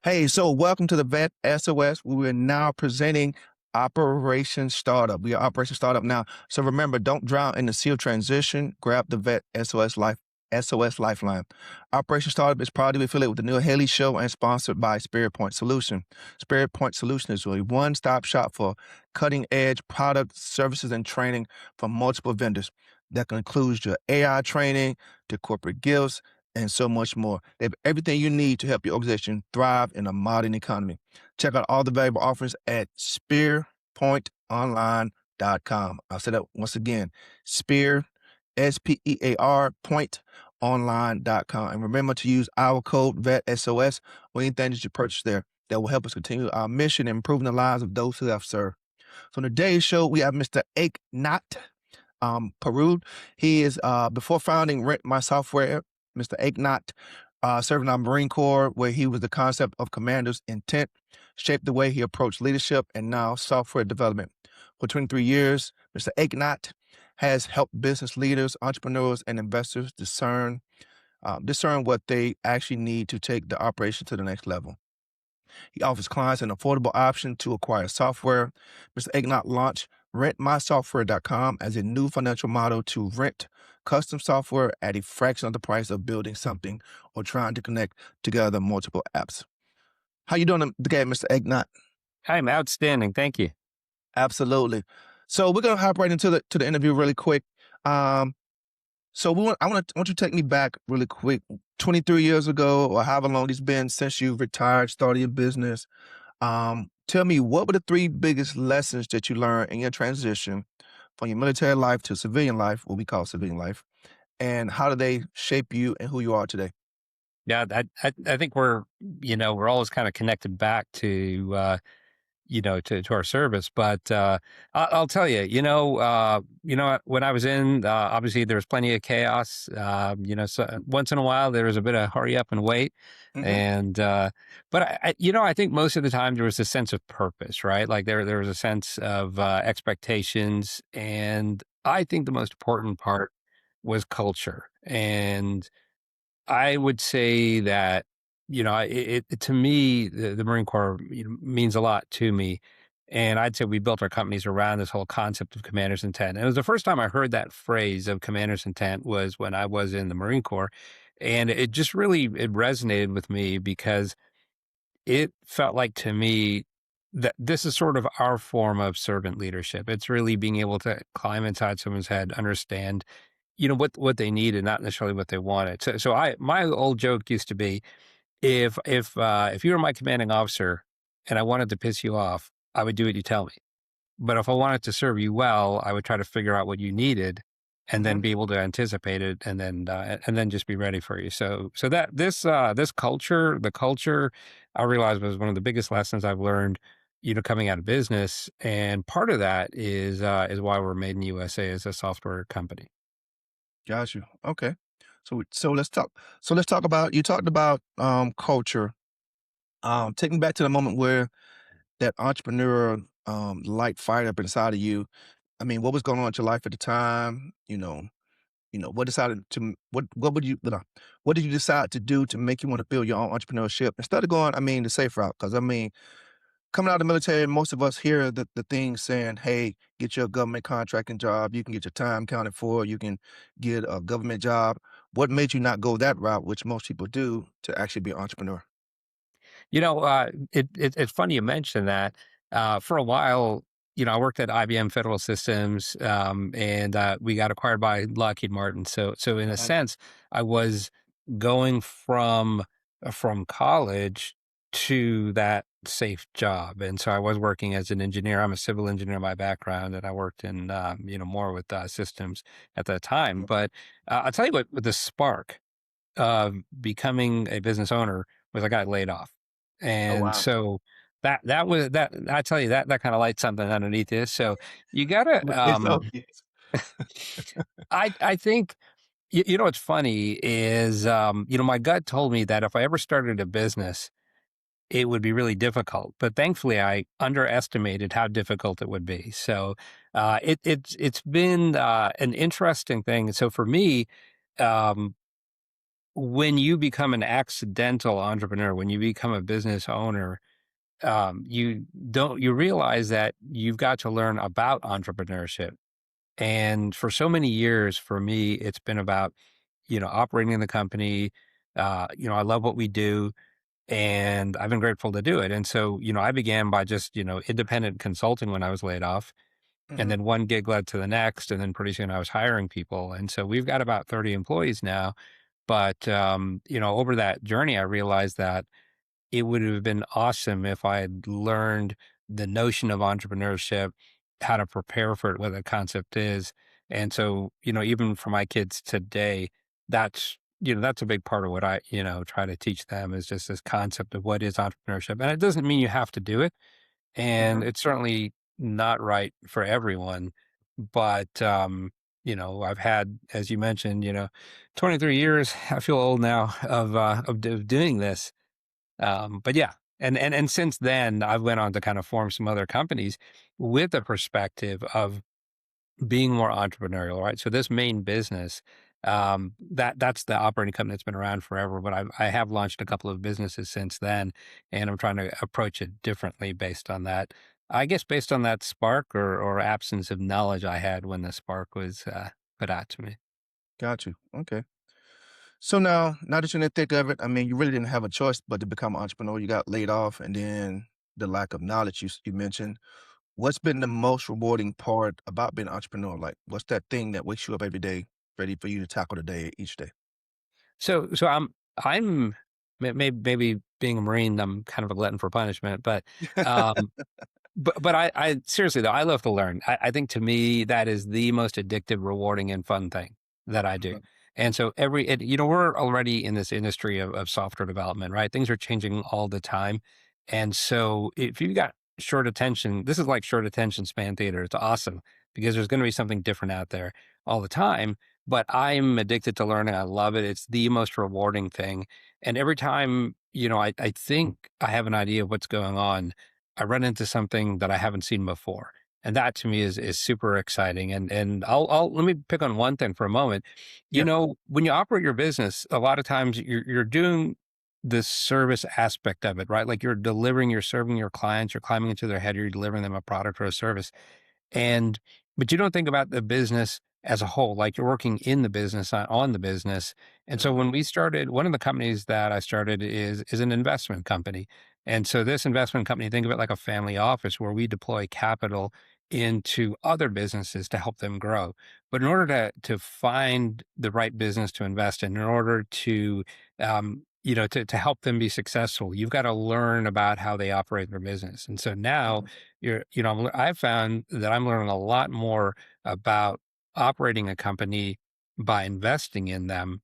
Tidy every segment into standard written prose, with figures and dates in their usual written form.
Hey, so welcome to the VET S.O.S. We are now presenting Operation Startup. We are Operation Startup now. So remember, don't drown in the sea of transition. Grab the VET S.O.S. Lifeline. Operation Startup is proud to be affiliated with the Neil Haley Show and sponsored by Spirit Point Solution. Spirit Point Solution is a one-stop shop for cutting-edge products, services, and training from multiple vendors. That includes your AI training, to corporate gifts, and so much more. They have everything you need to help your organization thrive in a modern economy. Check out all the valuable offers at spearpointonline.com. I'll say that once again, Spear, SPEAR, pointonline.com. And remember to use our code VET S.O.S. or anything that you purchase there. That will help us continue our mission and improving the lives of those who have served. So on today's show, we have Mr. Eknauth Persaud. He is, before founding Rent My Software, Mr. Eknauth served in our Marine Corps, where he was the concept of commander's intent, shaped the way he approached leadership and now software development. For 23 years, Mr. Eknauth has helped business leaders, entrepreneurs, and investors discern what they actually need to take the operation to the next level. He offers clients an affordable option to acquire software. Mr. Eknauth launched rentmysoftware.com as a new financial model to rent custom software at a fraction of the price of building something or trying to connect together multiple apps. How you doing today, Mr. Eknauth? I'm outstanding. Thank you. Absolutely. So we're gonna hop right into the interview really quick. I want you to take me back really quick, 23 years ago, or however long it's been since you've retired, started your business. Tell me, what were the three biggest lessons that you learned in your transition from your military life to civilian life, what we call civilian life, and how did they shape you and who you are today? Yeah, I think we're always kind of connected back to to our service. But I'll tell you, when I was in, obviously there was plenty of chaos. So once in a while there was a bit of hurry up and wait, Mm-hmm. and but I think most of the time there was a sense of purpose, right? Like there was a sense of expectations, and I think the most important part was culture. And I would say that, to me, the Marine Corps means a lot to me. And I'd say we built our companies around this whole concept of commander's intent. And it was the first time I heard that phrase of commander's intent was when I was in the Marine Corps. And it just really, it resonated with me because it felt like to me that this is sort of our form of servant leadership. It's really being able to climb inside someone's head, understand what they need and not necessarily what they wanted. So my old joke used to be, if you were my commanding officer and I wanted to piss you off, I would do what you tell me. But if I wanted to serve you well, I would try to figure out what you needed and Mm-hmm. then be able to anticipate it and then just be ready for you. So that this culture, the culture, I realized was one of the biggest lessons I've learned, coming out of business. And part of that is why we're made in USA as a software company. Got you. Okay. So let's talk. So let's talk about, you talked about culture. Take me back to the moment where that entrepreneur light fired up inside of you. I mean, what was going on in your life at the time? What decided to what would you what did you decide to do to make you want to build your own entrepreneurship instead of going, the safe route? Because coming out of the military, most of us hear the thing saying, "Hey, get your government contracting job. You can get your time counted for. You can get a government job." What made you not go that route, which most people do, to actually be an entrepreneur? It's funny you mentioned that. For a while, I worked at IBM Federal Systems, and we got acquired by Lockheed Martin. So in a Nice. sense, I was going from college to that safe job, and so I was working as an engineer. I'm a civil engineer by background, and I worked in more with systems at that time. But I'll tell you what, with the spark of becoming a business owner was I got laid off. Oh And wow. so that was that I tell you that kind of lights something underneath this. So you gotta It's obvious. I think what's funny is my gut told me that if I ever started a business, it would be really difficult. But thankfully I underestimated how difficult it would be. So it's been an interesting thing. So for me, um when you become an accidental entrepreneur, when you become a business owner, you realize that you've got to learn about entrepreneurship. And for so many years, for me, it's been about, operating in the company. I love what we do and I've been grateful to do it. And so, I began by just, independent consulting when I was laid off. And Mhm, then one gig led to the next. And then pretty soon I was hiring people. And so we've got about 30 employees now. But, over that journey, I realized that it would have been awesome if I had learned the notion of entrepreneurship, how to prepare for it, what the concept is. And so, even for my kids today, that's a big part of what I, try to teach them is just this concept of what is entrepreneurship. And it doesn't mean you have to do it. And mhm. it's certainly not right for everyone. But, I've had, as you mentioned, 23 years. I feel old now of doing this, but yeah, and since then, I've went on to kind of form some other companies with the perspective of being more entrepreneurial, right? So this main business, that's the operating company that's been around forever, but I have launched a couple of businesses since then, and I'm trying to approach it differently based on that. I guess based on that spark or absence of knowledge I had when the spark was put out to me. Got you. Okay. So now that you're in the thick of it, I mean, you really didn't have a choice but to become an entrepreneur. You got laid off, and then the lack of knowledge you mentioned. What's been the most rewarding part about being an entrepreneur? Like, what's that thing that wakes you up every day, ready for you to tackle the day each day? So I'm maybe being a Marine, I'm kind of a glutton for punishment, um, but I seriously though, I love to learn. I think to me that is the most addictive, rewarding, and fun thing that I do. Mhm. And so we're already in this industry of software development, right? Things are changing all the time. And so if you've got short attention, this is like short attention span theater. It's awesome because there's going to be something different out there all the time. But I'm addicted to learning. I love it. It's the most rewarding thing. And every time, I think I have an idea of what's going on, I run into something that I haven't seen before. And that to me is super exciting. And I'll let me pick on one thing for a moment. Yeah. When you operate your business, a lot of times you're doing the service aspect of it, right? Like you're serving your clients, you're climbing into their head, you're delivering them a product or a service. And but you don't think about the business as a whole, like you're working in the business, not on the business. And so Mhm. when we started, one of the companies that I started is an investment company. And so this investment company, think of it like a family office where we deploy capital into other businesses to help them grow. But in order to find the right business to invest in order to to help them be successful, you've got to learn about how they operate their business. And so now Mhm. I've found that I'm learning a lot more about operating a company by investing in them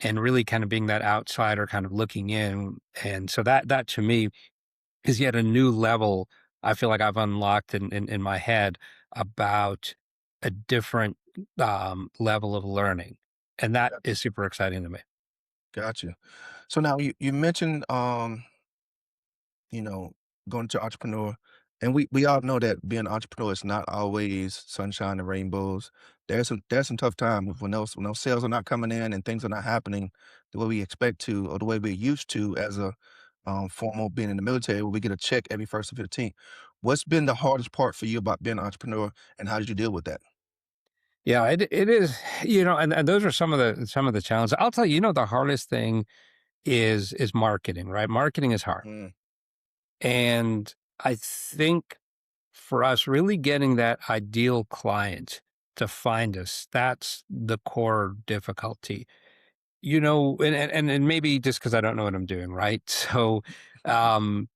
and really kind of being that outsider kind of looking in. And so that to me is yet a new level I feel like I've unlocked in my head about a different level of learning. And that Got is super exciting to me. got you. So now you mentioned you know, going to entrepreneur. And we all know that being an entrepreneur is not always sunshine and rainbows. There's some tough times when those sales are not coming in and things are not happening the way we expect to or the way we're used to as a formal being in the military where we get a check every first of 15th. What's been the hardest part for you about being an entrepreneur and how did you deal with that? Yeah, it is, and those are some of the challenges. I'll tell you, the hardest thing is marketing, right? Marketing is hard. Mm, And I think for us, really getting that ideal client to find us, that's the core difficulty. And maybe just because I don't know what I'm doing, right? So, um,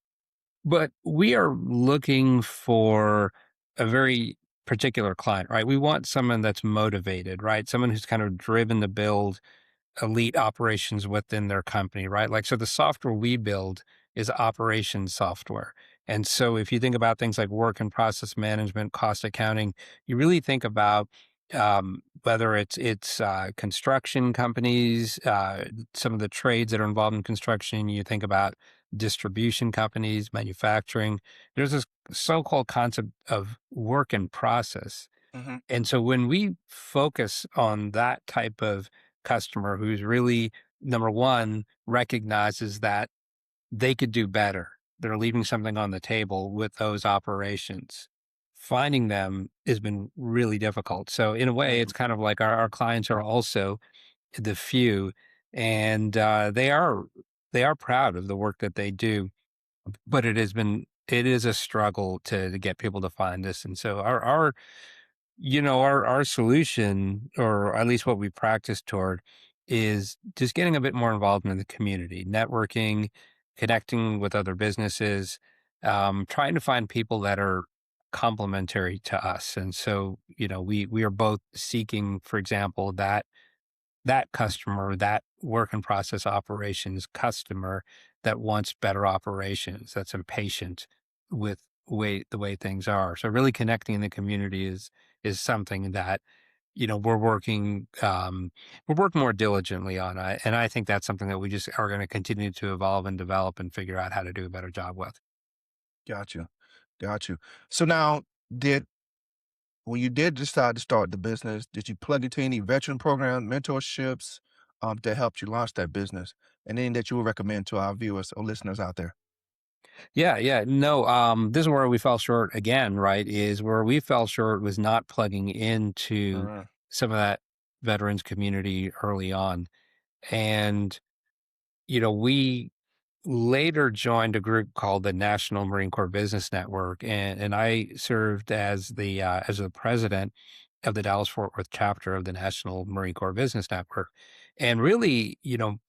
but we are looking for a very particular client, right? We want someone that's motivated, right? Someone who's kind of driven to build elite operations within their company, right? Like, so the software we build is operations software. And so if you think about things like work and process management, cost accounting, you really think about whether it's construction companies, some of the trades that are involved in construction. You think about distribution companies, manufacturing. There's this so-called concept of work and process, mhm, and so when we focus on that type of customer who's really number one, recognizes that they could do better. They're leaving something on the table with those operations. Finding them has been really difficult. So in a way, it's Mhm. kind of like our clients are also the few, and they are proud of the work that they do. But it is a struggle to get people to find us. And so our solution, or at least what we practice toward, is just getting a bit more involved in the community, networking, connecting with other businesses, trying to find people that are complementary to us. And so, we are both seeking, for example, that customer, that work in process operations customer that wants better operations, that's impatient with the way things are. So really connecting in the community is something that we're working more diligently on. And I think that's something that we just are going to continue to evolve and develop and figure out how to do a better job with. Got you. Got you. So now, did when you did decide to start the business, did you plug into any veteran program, mentorships, that helped you launch that business? And then that you would recommend to our viewers or listeners out there? Yeah, yeah. No, this is where we fell short again, right? Is where we fell short was not plugging into Uh, some of that veterans community early on. And, we later joined a group called the National Marine Corps Business Network, and I served as the president of the Dallas Fort Worth chapter of the National Marine Corps Business Network. And really,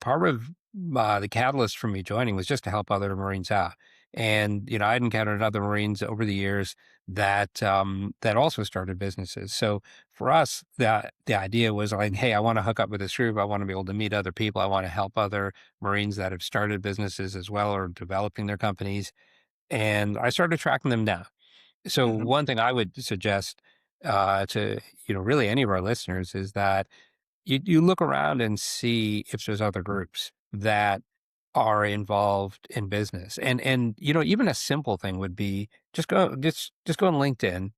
part of the catalyst for me joining was just to help other Marines out. And I'd encountered other Marines over the years that also started businesses. So for us, the idea was like, hey, I want to hook up with this group. I want to be able to meet other people. I want to help other Marines that have started businesses as well or developing their companies. And I started tracking them down. So mhm, one thing I would suggest to really any of our listeners is that you look around and see if there's other groups that are involved in business. And even a simple thing would be just go on LinkedIn,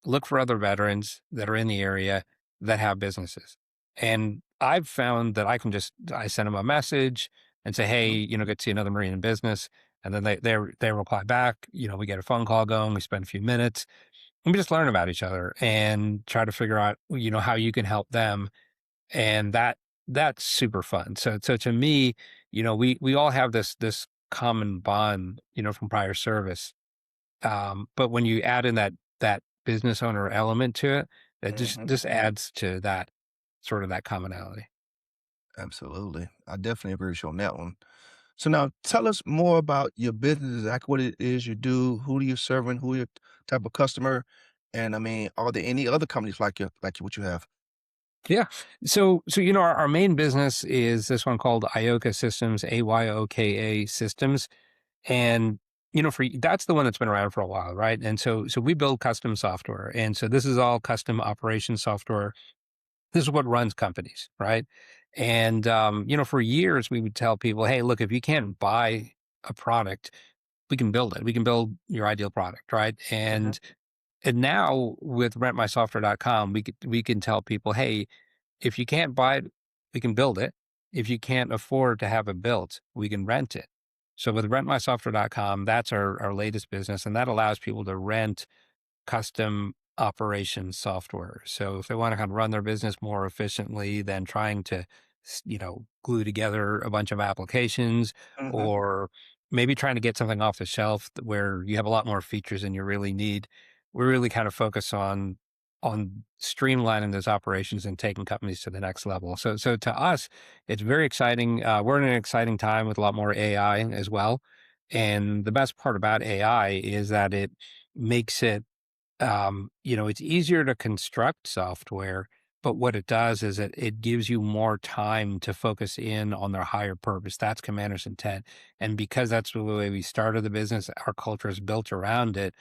look for other veterans that are in the area that have businesses. And I've found that I send them a message and say, hey, mhm, good to see another Marine in business. And then they reply back, we get a phone call going, we spend a few minutes, and we just learn about each other and try to figure out, how you can help them. And that's super fun. So to me, we all have this common bond, from prior service, but when you add in that business owner element to it, it mhm. just adds to that sort of that commonality. Absolutely. I definitely agree with you on that one. So now tell us more about your business, exactly what it is you do, who do you serving, who your type of customer, and I mean, are there any other companies like what you have? Yeah. So our main business is this one called Ioka Systems, AYOKA Systems, and that's the one that's been around for a while, right? And so we build custom software, and so this is all custom operation software. This is what runs companies, right? And for years we would tell people, hey, look, if you can't buy a product, we can build it. We can build your ideal product, right? Mhm, And now with rentmysoftware.com, we can tell people, hey, if you can't buy it, we can build it. If you can't afford to have it built, we can rent it. So with rentmysoftware.com, that's our latest business, and that allows people to rent custom operations software. So if they want to kind of run their business more efficiently than trying to, glue together a bunch of applications, mhm, or maybe trying to get something off the shelf where you have a lot more features than you really need, we really kind of focus on streamlining those operations and taking companies to the next level. So to us, it's very exciting. We're in an exciting time with a lot more AI as well. And the best part about AI is that it makes it it's easier to construct software, but what it does is it gives you more time to focus in on their higher purpose. That's commander's intent. And because that's the way we started the business, our culture is built around it.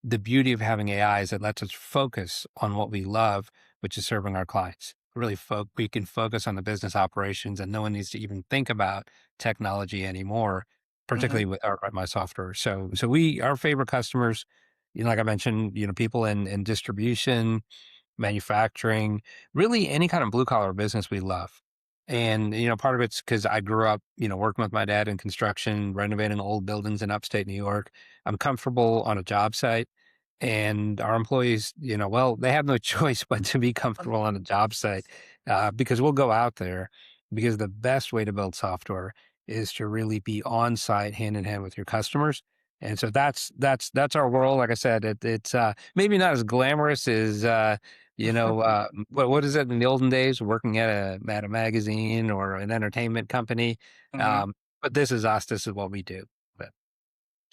The beauty of having AI is it lets us focus on what we love, which is serving our clients. Really, we can focus on the business operations, and no one needs to even think about technology anymore, mhm, particularly with my software. So our favorite customers, like I mentioned, people in distribution, manufacturing, really any kind of blue collar business we love. And, part of it's because I grew up, working with my dad in construction, renovating old buildings in upstate New York. I'm comfortable on a job site. And our employees, well, they have no choice but to be comfortable on a job site because we'll go out there because the best way to build software is to really be on site hand in hand with your customers. And so that's our world. Like I said, it's maybe not as glamorous as what is it in the olden days, working at a magazine or an entertainment company. Mhm. Um, but this is us. This is what we do. But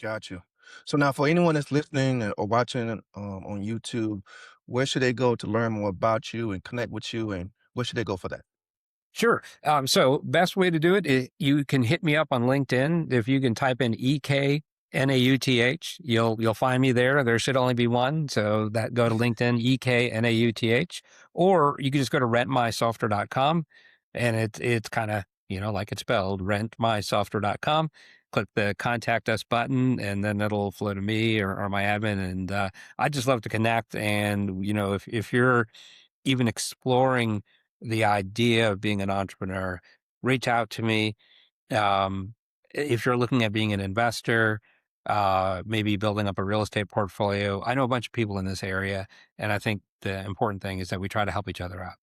Got you. So now for anyone that's listening or watching on YouTube, where should they go to learn more about you and connect with you, and where should they go for that? sure. So best way to do it is you can hit me up on LinkedIn. If you can type in EKNAUTH, you'll find me there. There should only be one. So that go to LinkedIn, EKNAUTH, or you can just go to rentmysoftware.com and it's kind of, like it's spelled, rentmysoftware.com. Click the contact us button and then it'll flow to me or my admin. And I just love to connect. And, if you're even exploring the idea of being an entrepreneur, reach out to me. Um, if you're looking at being an investor, maybe building up a real estate portfolio, I know a bunch of people in this area, and I think the important thing is that we try to help each other out.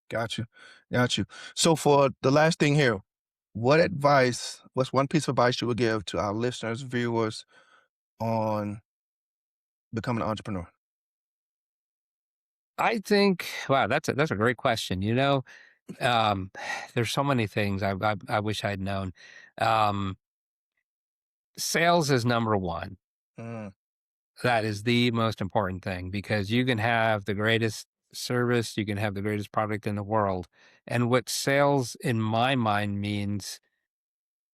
Got you. Got you. So for the last thing here, what's one piece of advice you would give to our listeners, viewers on becoming an entrepreneur? I think, wow, that's a great question. Um, there's so many things I wish I'd known. Um, Sales is number one. Mm, That is the most important thing because you can have the greatest service, you can have the greatest product in the world. And what sales, in my mind, means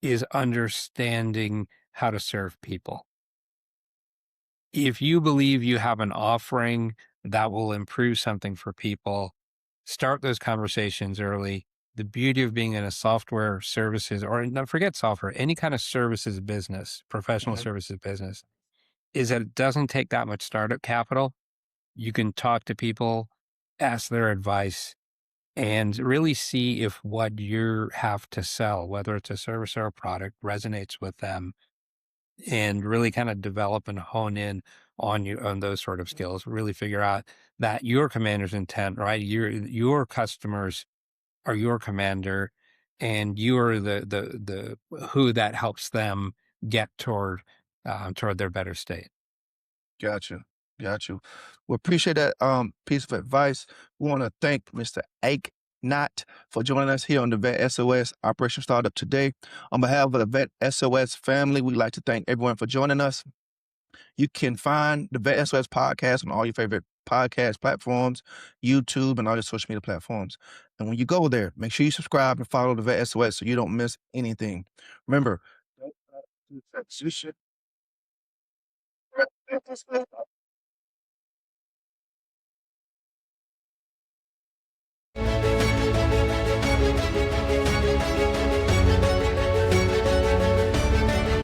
is understanding how to serve people. If you believe you have an offering that will improve something for people, start those conversations early. The beauty of being in a software services, or no, forget software, any kind of services business, professional mhm. services business, is that it doesn't take that much startup capital. You can talk to people, ask their advice, and really see if what you have to sell, whether it's a service or a product, resonates with them, and really kind of develop and hone in on you on those sort of skills. Really figure out that your commander's intent, right? Your customers are your commander, and you are the who that helps them get toward their better state. Got you. Got you. We appreciate that piece of advice. We want to thank Mr. Eknauth for joining us here on the VET S.O.S. Operation Startup today. On behalf of the VET S.O.S. family, we'd like to thank everyone for joining us. You can find the VET S.O.S. podcast on all your favorite podcast platforms, YouTube, and all your social media platforms. And when you go there, make sure you subscribe and follow the VET S.O.S. so you don't miss anything. Remember,